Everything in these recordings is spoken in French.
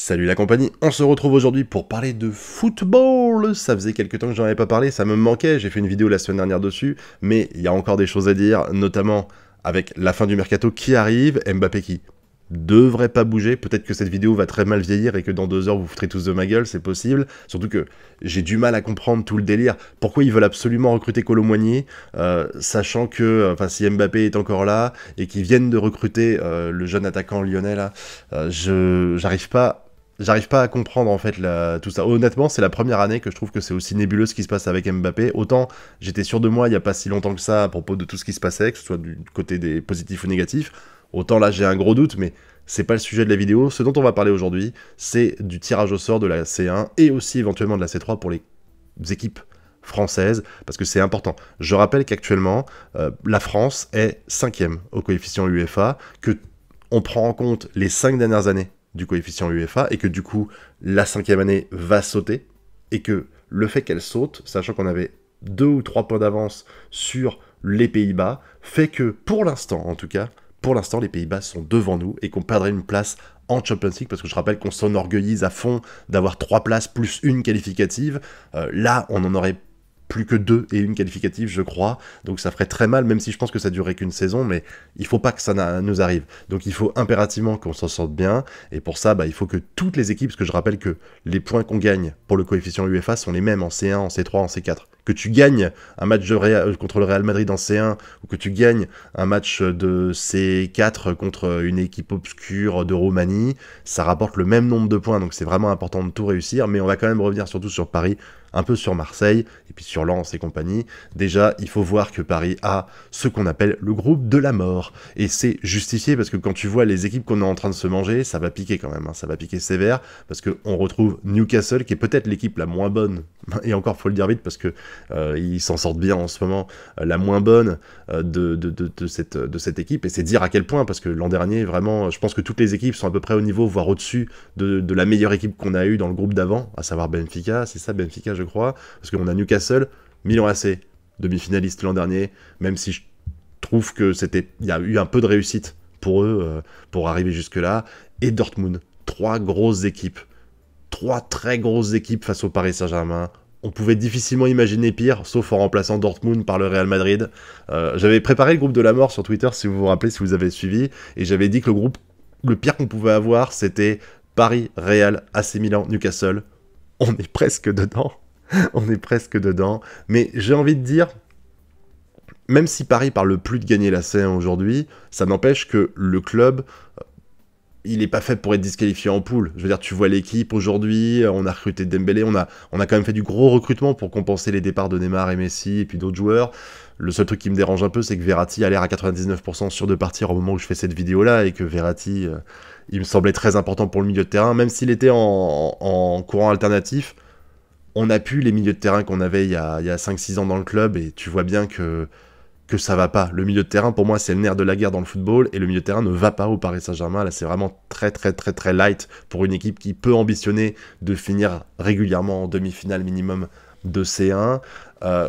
Salut la compagnie, on se retrouve aujourd'hui pour parler de football. Ça faisait quelques temps que j'en avais pas parlé, ça me manquait, j'ai fait une vidéo la semaine dernière dessus, mais il y a encore des choses à dire, notamment avec la fin du mercato qui arrive, Mbappé qui devrait pas bouger, peut-être que cette vidéo va très mal vieillir et que dans 2 heures vous foutrez tous de ma gueule, c'est possible, surtout que j'ai du mal à comprendre tout le délire, pourquoi ils veulent absolument recruter Kolo Muani, sachant que, si Mbappé est encore là, et qu'ils viennent de recruter le jeune attaquant lyonnais là, J'arrive pas à comprendre en fait tout ça. Honnêtement, c'est la première année que je trouve que c'est aussi nébuleux ce qui se passe avec Mbappé. Autant j'étais sûr de moi il y a pas si longtemps que ça à propos de tout ce qui se passait, que ce soit du côté des positifs ou négatifs. Autant là j'ai un gros doute, mais c'est pas le sujet de la vidéo. Ce dont on va parler aujourd'hui, c'est du tirage au sort de la C1 et aussi éventuellement de la C3 pour les équipes françaises, parce que c'est important. Je rappelle qu'actuellement, la France est 5e au coefficient UEFA, que on prend en compte les 5 dernières années du coefficient UEFA, et que du coup, la 5e année va sauter, et que le fait qu'elle saute, sachant qu'on avait 2 ou 3 points d'avance sur les Pays-Bas, fait que, pour l'instant en tout cas, les Pays-Bas sont devant nous, et qu'on perdrait une place en Champions League, parce que je rappelle qu'on s'enorgueillise à fond d'avoir 3 places plus une qualificative. Là, on en aurait plus que 2 et une qualificative, je crois. Donc ça ferait très mal, même si je pense que ça durerait qu'une saison, mais il faut pas que ça nous arrive. Donc il faut impérativement qu'on s'en sorte bien, et pour ça, il faut que toutes les équipes, parce que je rappelle que les points qu'on gagne pour le coefficient UEFA sont les mêmes en C1, en C3, en C4. Que tu gagnes un match contre le Real Madrid en C1, ou que tu gagnes un match de C4 contre une équipe obscure de Roumanie, ça rapporte le même nombre de points, donc c'est vraiment important de tout réussir, mais on va quand même revenir surtout sur Paris, un peu sur Marseille, et puis sur Lens et compagnie. Déjà, il faut voir que Paris a ce qu'on appelle le groupe de la mort. Et c'est justifié, parce que quand tu vois les équipes qu'on est en train de se manger, ça va piquer quand même, ça va piquer sévère, parce qu'on retrouve Newcastle, qui est peut-être l'équipe la moins bonne, et encore faut le dire vite, parce que ils s'en sortent bien en ce moment, la moins bonne de cette équipe, et c'est dire à quel point, parce que l'an dernier, vraiment, je pense que toutes les équipes sont à peu près au niveau, voire au-dessus de la meilleure équipe qu'on a eue dans le groupe d'avant, à savoir Benfica, c'est ça Benfica je crois, parce qu'on a Newcastle, Milan AC, demi-finaliste l'an dernier, même si je trouve que il y a eu un peu de réussite pour eux, pour arriver jusque-là, et Dortmund, 3 grosses équipes, 3 très grosses équipes face au Paris Saint-Germain. On pouvait difficilement imaginer pire, sauf en remplaçant Dortmund par le Real Madrid. J'avais préparé le groupe de la mort sur Twitter, si vous vous rappelez, si vous avez suivi, et j'avais dit que le pire qu'on pouvait avoir, c'était Paris, Real, AC Milan, Newcastle. On est presque dedans. On est presque dedans. Mais j'ai envie de dire, même si Paris parle plus de gagner la C1 aujourd'hui, ça n'empêche que le club, il est pas fait pour être disqualifié en poule. Je veux dire, tu vois l'équipe aujourd'hui, on a recruté Dembélé, on a quand même fait du gros recrutement pour compenser les départs de Neymar et Messi et puis d'autres joueurs. Le seul truc qui me dérange un peu, c'est que Verratti a l'air à 99% sûr de partir au moment où je fais cette vidéo-là, et que Verratti, il me semblait très important pour le milieu de terrain, même s'il était en courant alternatif. On a pu les milieux de terrain qu'on avait il y a 5-6 ans dans le club, et tu vois bien que ça va pas. Le milieu de terrain, pour moi, c'est le nerf de la guerre dans le football, et le milieu de terrain ne va pas au Paris Saint-Germain. Là, c'est vraiment très très très très light pour une équipe qui peut ambitionner de finir régulièrement en demi-finale minimum de C1,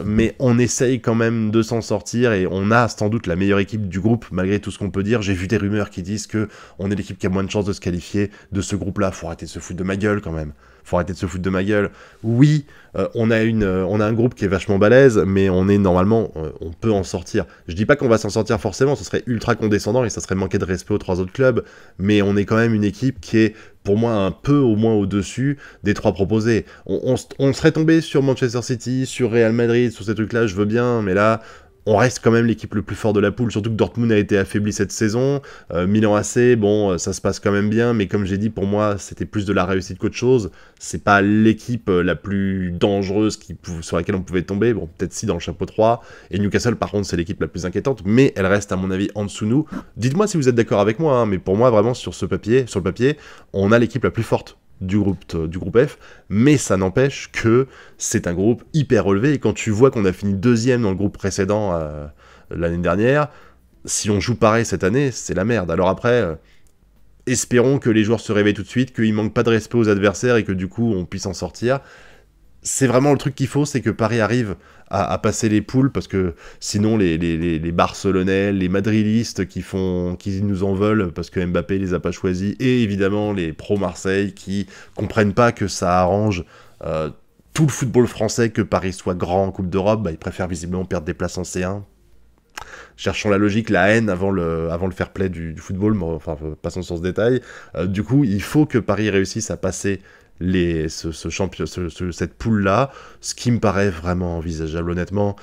mais on essaye quand même de s'en sortir, et on a sans doute la meilleure équipe du groupe, malgré tout ce qu'on peut dire. J'ai vu des rumeurs qui disent que on est l'équipe qui a moins de chances de se qualifier de ce groupe-là. Faut arrêter de se foutre de ma gueule quand même. Faut arrêter de se foutre de ma gueule. Oui, on a un groupe qui est vachement balèze, mais on est normalement, on peut en sortir. Je dis pas qu'on va s'en sortir forcément, ce serait ultra condescendant et ça serait manquer de respect aux 3 autres clubs, mais on est quand même une équipe qui est, pour moi, un peu au moins au-dessus des 3 proposés. On serait tombé sur Manchester City, sur Real Madrid, sur ces trucs-là, je veux bien, mais là, on reste quand même l'équipe le plus fort de la poule, surtout que Dortmund a été affaibli cette saison. Milan AC, bon, ça se passe quand même bien, mais comme j'ai dit, pour moi, c'était plus de la réussite qu'autre chose. C'est pas l'équipe la plus dangereuse sur laquelle on pouvait tomber, bon, peut-être si dans le chapeau 3. Et Newcastle, par contre, c'est l'équipe la plus inquiétante, mais elle reste, à mon avis, en dessous de nous. Dites-moi si vous êtes d'accord avec moi, hein, mais pour moi, vraiment, sur le papier, on a l'équipe la plus forte du groupe F, mais ça n'empêche que c'est un groupe hyper relevé, et quand tu vois qu'on a fini 2e dans le groupe précédent l'année dernière, si on joue pareil cette année, c'est la merde. Alors après, espérons que les joueurs se réveillent tout de suite, qu'il manque pas de respect aux adversaires, et que du coup on puisse en sortir. c'est vraiment le truc qu'il faut, c'est que Paris arrive à passer les poules, parce que sinon les Barcelonais, les Madridistes qui nous en veulent parce que Mbappé les a pas choisis, et évidemment les pro-Marseille qui comprennent pas que ça arrange tout le football français que Paris soit grand en Coupe d'Europe, bah, ils préfèrent visiblement perdre des places en C1. Cherchons la logique, la haine avant le fair play du football, mais enfin, passons sur ce détail. Du coup, il faut que Paris réussisse à passer cette poule-là, ce qui me paraît vraiment envisageable, honnêtement.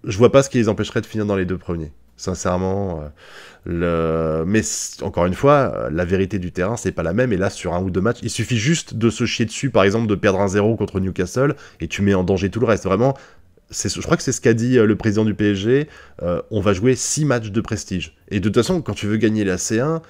Je vois pas ce qui les empêcherait de finir dans les deux premiers. Sincèrement, mais encore une fois, la vérité du terrain, c'est pas la même. Et là, sur un ou deux matchs, il suffit juste de se chier dessus, par exemple, de perdre 1-0 contre Newcastle, et tu mets en danger tout le reste. Vraiment, je crois que c'est ce qu'a dit le président du PSG. On va jouer 6 matchs de prestige. Et de toute façon, quand tu veux gagner la C1,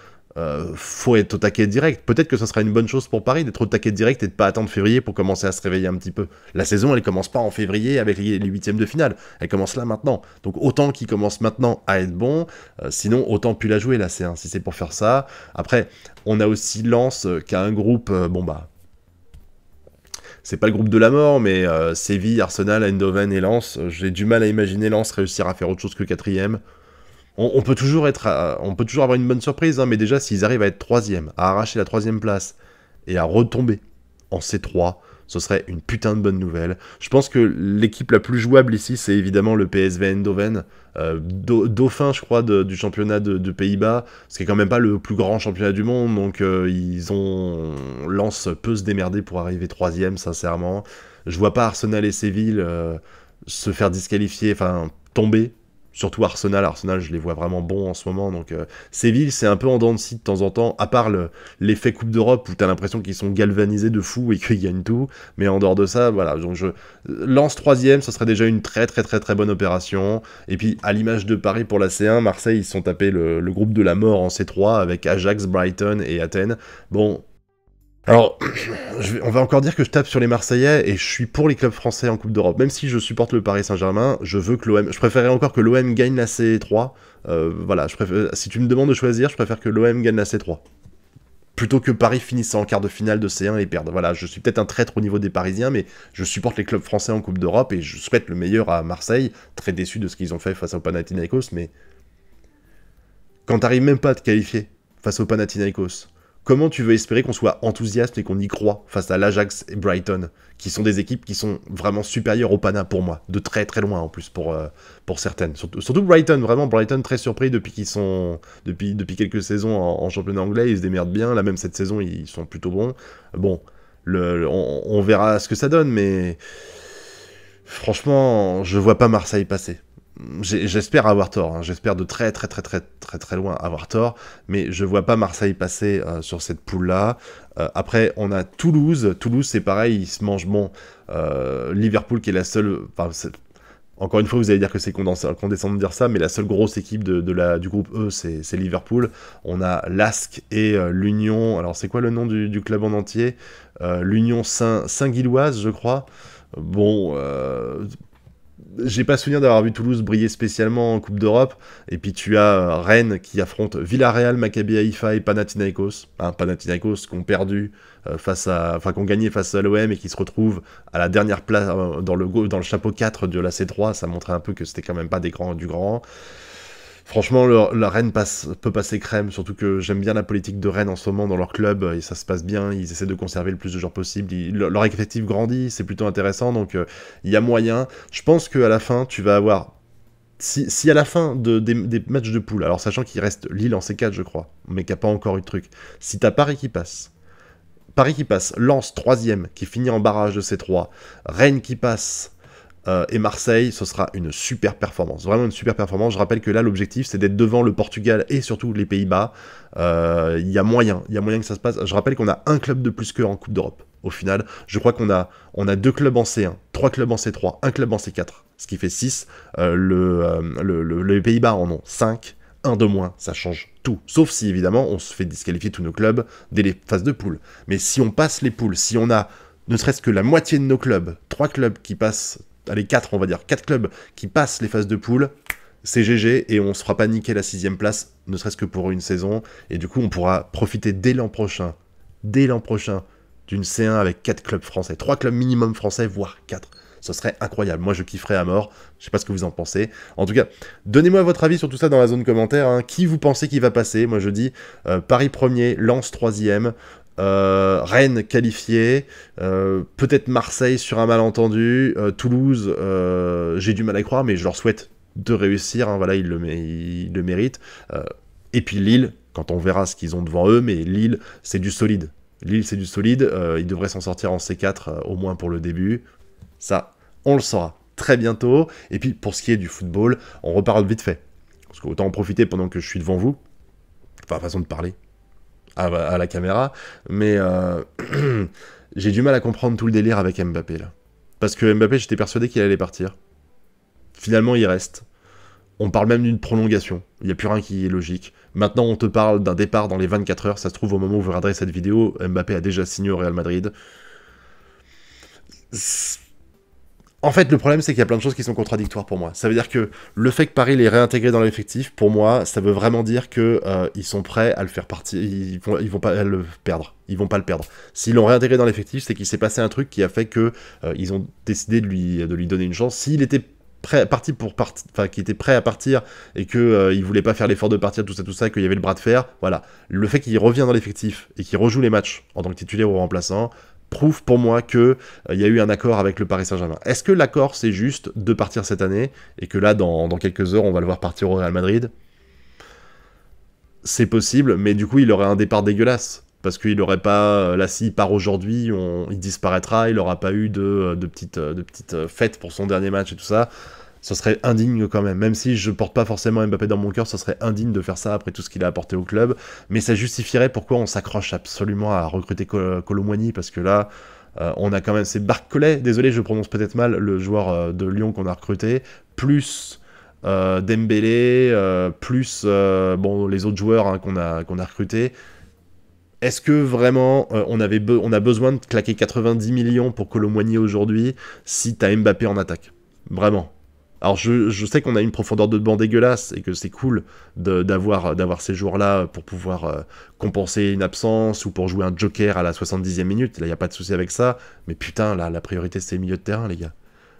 faut être au taquet direct. Peut-être que ce sera une bonne chose pour Paris d'être au taquet direct et de pas attendre février pour commencer à se réveiller un petit peu. La saison, elle commence pas en février avec les huitièmes de finale. Elle commence là maintenant. Donc autant qu'ils commencent maintenant à être bons, sinon autant plus la jouer la C1 si c'est pour faire ça. Après, on a aussi Lens qui a un groupe, c'est pas le groupe de la mort, mais Séville, Arsenal, Eindhoven et Lens. J'ai du mal à imaginer Lens réussir à faire autre chose que quatrième. On peut toujours avoir une bonne surprise, hein, mais déjà, s'ils arrivent à être troisième, à arracher la troisième place, et à retomber en C3, ce serait une putain de bonne nouvelle. Je pense que l'équipe la plus jouable ici, c'est évidemment le PSV Eindhoven, dauphin, je crois, du championnat de Pays-Bas, ce qui est quand même pas le plus grand championnat du monde, donc Lens peut se démerder pour arriver troisième, sincèrement. Je vois pas Arsenal et Séville se faire disqualifier, enfin, tomber. Surtout Arsenal, je les vois vraiment bons en ce moment, donc Séville, c'est un peu en dents de scie de temps en temps, à part l'effet Coupe d'Europe, où t'as l'impression qu'ils sont galvanisés de fou et qu'ils gagnent tout, mais en dehors de ça, voilà, donc je lance troisième, ce serait déjà une très très très très bonne opération, et puis à l'image de Paris pour la C1, Marseille, ils se sont tapés le groupe de la mort en C3, avec Ajax, Brighton et Athènes, bon... Alors, on va encore dire que je tape sur les Marseillais et je suis pour les clubs français en Coupe d'Europe. Même si je supporte le Paris Saint-Germain, je veux que l'OM... Je préférerais encore que l'OM gagne la C3. Voilà, si tu me demandes de choisir, je préfère que l'OM gagne la C3. Plutôt que Paris finisse en quart de finale de C1 et perde. Voilà, je suis peut-être un traître au niveau des Parisiens, mais je supporte les clubs français en Coupe d'Europe et je souhaite le meilleur à Marseille. Très déçu de ce qu'ils ont fait face au Panathinaikos, mais... Quand t'arrives même pas à te qualifier face au Panathinaikos, comment tu veux espérer qu'on soit enthousiaste et qu'on y croit face à l'Ajax et Brighton, qui sont des équipes qui sont vraiment supérieures au Pana pour moi, de très très loin en plus pour certaines. Surtout Brighton, vraiment Brighton très surpris depuis quelques saisons en championnat anglais, ils se démerdent bien, là même cette saison ils sont plutôt bons. Bon, on verra ce que ça donne, mais franchement, je vois pas Marseille passer. J'espère avoir tort, hein. J'espère de très très très très très très loin avoir tort, mais je vois pas Marseille passer sur cette poule-là. Après, on a Toulouse. Toulouse, c'est pareil, ils se mangent bon. Liverpool, qui est la seule... Encore une fois, vous allez dire que c'est condescendant de dire ça, mais la seule grosse équipe du groupe E, c'est Liverpool. On a l'ASC et l'Union... Alors, c'est quoi le nom du club en entier L'Union Saint-Gilloise, je crois. Bon... J'ai pas souvenir d'avoir vu Toulouse briller spécialement en Coupe d'Europe. Et puis tu as Rennes qui affronte Villarreal, Maccabi Haïfa et Panathinaikos. Panathinaikos qui ont perdu qui ont gagné face à l'OM et qui se retrouvent à la dernière place dans le chapeau 4 de la C3. Ça montrait un peu que c'était quand même pas du grand. Franchement, la Rennes peut passer crème, surtout que j'aime bien la politique de Rennes en ce moment dans leur club, et ça se passe bien, ils essaient de conserver le plus de joueurs possible, leur effectif grandit, c'est plutôt intéressant, donc il y a moyen. Je pense qu'à la fin, tu vas avoir... Si à la fin des matchs de poule, alors sachant qu'il reste Lille en C4, je crois, mais qu'il n'y a pas encore eu de truc, si t'as Paris qui passe, Lens 3ème, qui finit en barrage de C3, Rennes qui passe... et Marseille, ce sera une super performance, vraiment une super performance. Je rappelle que là, l'objectif, c'est d'être devant le Portugal et surtout les Pays-Bas. Il y a moyen que ça se passe. Je rappelle qu'on a un club de plus qu'eux en Coupe d'Europe. Au final, je crois qu'on a 2 clubs en C1, 3 clubs en C3, un club en C4, ce qui fait 6. Les Pays-Bas en ont 5. Un de moins, ça change tout. Sauf si, évidemment, on se fait disqualifier tous nos clubs dès les phases de poule. Mais si on passe les poules, si on a ne serait-ce que la moitié de nos clubs, 3 clubs qui passent... Allez, 4, on va dire, 4 clubs qui passent les phases de poule, c'est GG, et on se fera pas niquer la 6ème place, ne serait-ce que pour une saison, et du coup, on pourra profiter dès l'an prochain, d'une C1 avec 4 clubs français. 3 clubs minimum français, voire 4. Ce serait incroyable. Moi, je kifferais à mort. Je sais pas ce que vous en pensez. En tout cas, donnez-moi votre avis sur tout ça dans la zone commentaire. Hein. Qui vous pensez qui va passer? Moi, je dis Paris 1er, Lens 3e, Rennes qualifié, peut-être Marseille sur un malentendu, Toulouse, j'ai du mal à y croire, mais je leur souhaite de réussir. Hein. Voilà, ils le méritent. Et puis Lille, quand on verra ce qu'ils ont devant eux, mais Lille, c'est du solide. Lille, c'est du solide. Ils devraient s'en sortir en C4, au moins pour le début. Ça, on le saura très bientôt. Et puis, pour ce qui est du football, on reparle vite fait. Parce qu'autant en profiter pendant que je suis devant vous. Enfin, façon de parler à la caméra. Mais j'ai du mal à comprendre tout le délire avec Mbappé, là. Parce que Mbappé, j'étais persuadé qu'il allait partir. Finalement, il reste. On parle même d'une prolongation. Il n'y a plus rien qui est logique. Maintenant, on te parle d'un départ dans les 24 heures. Ça se trouve, au moment où vous regarderez cette vidéo, Mbappé a déjà signé au Real Madrid. En fait, le problème, c'est qu'il y a plein de choses qui sont contradictoires pour moi. Ça veut dire que le fait que Paris l'ait réintégré dans l'effectif, pour moi, ça veut vraiment dire que ils sont prêts à le faire partir. Ils vont pas le perdre. Ils vont pas le perdre. S'ils l'ont réintégré dans l'effectif, c'est qu'il s'est passé un truc qui a fait que ils ont décidé de lui donner une chance. S'il était qui était prêt à partir et que il voulait pas faire l'effort de partir, tout ça, qu'il y avait le bras de fer, voilà. Le fait qu'il revient dans l'effectif et qu'il rejoue les matchs en tant que titulaire ou remplaçant prouve pour moi que il y a eu un accord avec le Paris Saint-Germain. Est-ce que l'accord c'est juste de partir cette année et que là dans quelques heures on va le voir partir au Real Madrid? C'est possible, mais du coup il aurait un départ dégueulasse. Parce qu'il n'aurait pas, là s'il part aujourd'hui, il disparaîtra, il n'aura pas eu de petites fêtes pour son dernier match et tout ça. Ce serait indigne quand même si je porte pas forcément Mbappé dans mon cœur, ce serait indigne de faire ça après tout ce qu'il a apporté au club, mais ça justifierait pourquoi on s'accroche absolument à recruter Kolo Muani, parce que là, on a quand même, c'est Barcolet, désolé je prononce peut-être mal, le joueur de Lyon qu'on a recruté, plus Dembélé, plus bon, les autres joueurs hein, qu'on a recrutés. Est-ce que vraiment on a besoin de claquer 90 millions pour Kolo Muani aujourd'hui si t'as Mbappé en attaque? Vraiment. Alors je sais qu'on a une profondeur de banc dégueulasse et que c'est cool d'avoir ces joueurs-là pour pouvoir compenser une absence ou pour jouer un joker à la 70e minute. Là, il n'y a pas de souci avec ça. Mais putain, là, la priorité, c'est le milieu de terrain, les gars.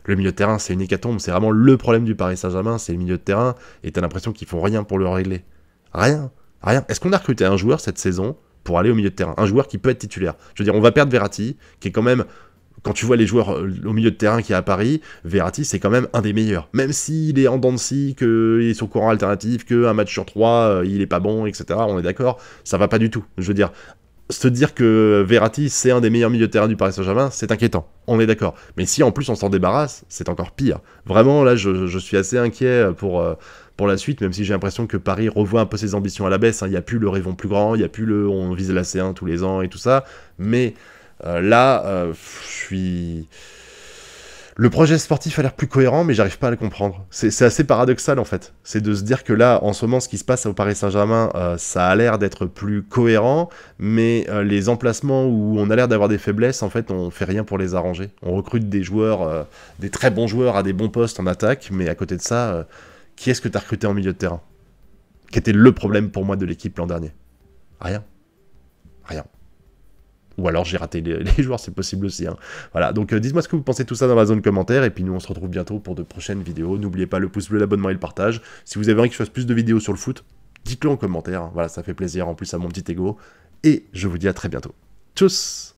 Le milieu de terrain, c'est une hécatombe. C'est vraiment le problème du Paris Saint-Germain, c'est le milieu de terrain. Et t'as l'impression qu'ils font rien pour le régler. Rien. Est-ce qu'on a recruté un joueur cette saison pour aller au milieu de terrain? Un joueur qui peut être titulaire. Je veux dire, on va perdre Verratti, qui est quand même... Quand tu vois les joueurs au milieu de terrain qu'il y a à Paris, Verratti, c'est quand même un des meilleurs. Même s'il est en dents de scie, qu'il est sur courant alternatif, qu'un match sur 3, il est pas bon, etc. On est d'accord, ça va pas du tout. Je veux dire, se dire que Verratti, c'est un des meilleurs milieux de terrain du Paris Saint-Germain, c'est inquiétant. On est d'accord. Mais si en plus on s'en débarrasse, c'est encore pire. Vraiment, là, je suis assez inquiet pour la suite, même si j'ai l'impression que Paris revoit un peu ses ambitions à la baisse. Il n'y a plus le rêvons plus grand, il n'y a plus le on vise la C1 tous les ans et tout ça. Mais... là, je suis... Le projet sportif a l'air plus cohérent, mais j'arrive pas à le comprendre. C'est assez paradoxal, en fait. C'est de se dire que là, en ce moment, ce qui se passe au Paris Saint-Germain, ça a l'air d'être plus cohérent, mais les emplacements où on a l'air d'avoir des faiblesses, en fait, on fait rien pour les arranger. On recrute des joueurs, des très bons joueurs à des bons postes en attaque, mais à côté de ça, qui est-ce que tu as recruté en milieu de terrain? Qui était le problème pour moi de l'équipe l'an dernier? Rien. Ou alors j'ai raté les joueurs, c'est possible aussi. Hein. Voilà, donc dites-moi ce que vous pensez de tout ça dans la zone commentaire, et puis nous on se retrouve bientôt pour de prochaines vidéos. N'oubliez pas le pouce bleu, l'abonnement et le partage. Si vous avez envie que je fasse plus de vidéos sur le foot, dites-le en commentaire. Voilà, ça fait plaisir en plus à mon petit ego. Et je vous dis à très bientôt. Tchuss!